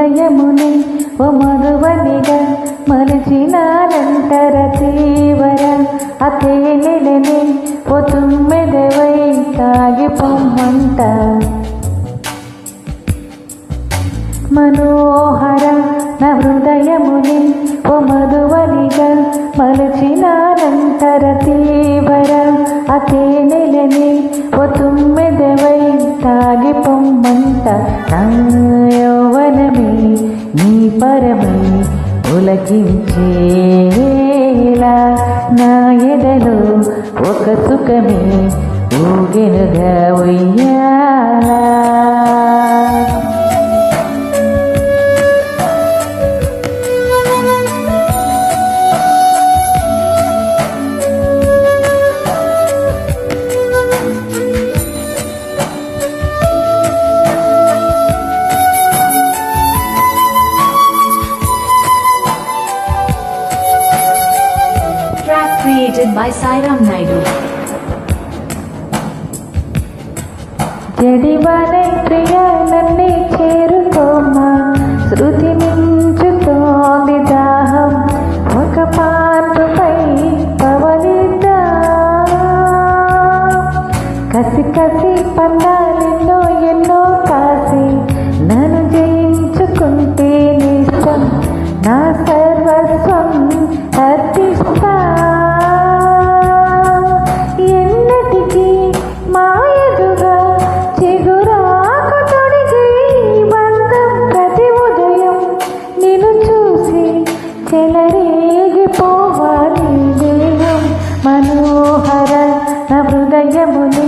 హృదయముని ఓ మరువనిగా మలిచినానంతర తీవర అతే నెలని ఓ తుమ్మెదవై తాగిపొమ్మంట మనోహర నా హృదయముని ఓ మధువనిగా మలచినానంతర తీవర అతే నెలని ఓ తుమ్మెదవై తాగిపొమ్మంట నా యౌవనమే నీ పరమై ఉలకించేలా నా ఎదలో ఒక సుఖమే ఊగెనుగా ఉయ్యాలా Created by Sairam Naidu. జడివానే Priya నన్నే చేరుకోమా శృతి మించుతోంది దాహం ఒక పాత్రపై పవలిద్దా కసి కసి పందాలెన్నో ఎన్నో కాసి నన్ను జయించుకుంటే నిష్టం నా సర్వస్వం అర్పిస్తా చెలరేగిపోవాలి దేహం మనోహర నా హృదయముని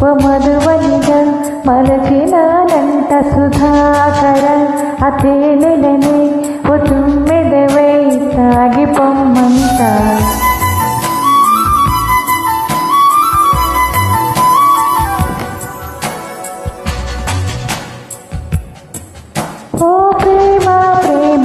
ఓ మధువనిగా మలచినానంత సుధాకర అతే నెలని ఓ తుమ్మెదవై తాగిపొమ్మంట ఓ ప్రేమ ప్రేమ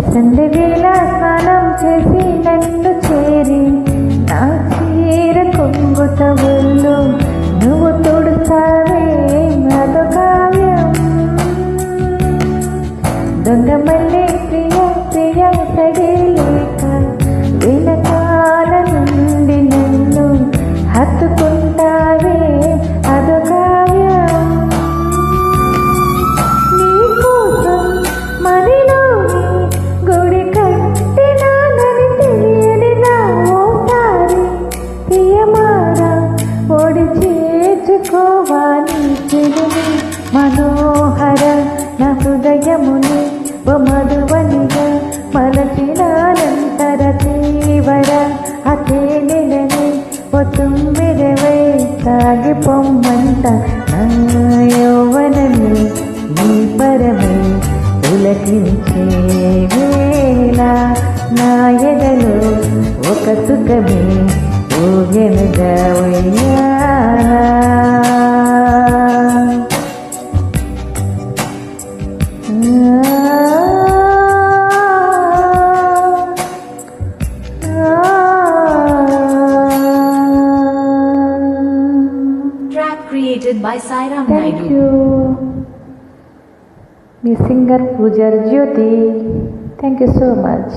సంధ్యవేళ స్నానం చేసి నన్ను చేరి నా చీర కొంగుత ఒళ్ళు నువ్వు తొడుస్తావే అదో కావ్యం దొంగ మళ్ళీ ప్రియ ప్రియ సడిలేక వెనకాల నుండి నన్ను హత్తుకుంటావే అదో కావ్యం నీకోసం మదిలో గుడి కట్టినానని తెలియని నా ఓసారి ప్రియమారా ఓడి చేర్చుకోవాలి చెలిని మనోహర నా హృదయముని ఓ మధువనిగా మలచినానంతర తీవర అతే నెలని ఓ తుమ్మెదవై తాగిపొమ్మంట నా యౌవనమే నీ పరమై ఉలకించే వేళ నా ఎదలో ఒక సుఖమే ఊగెనుగా ఉయ్యాలా Track created by Sairam Thank Naidu. you. మీ singer Pujari Jyothi. Thank you so much.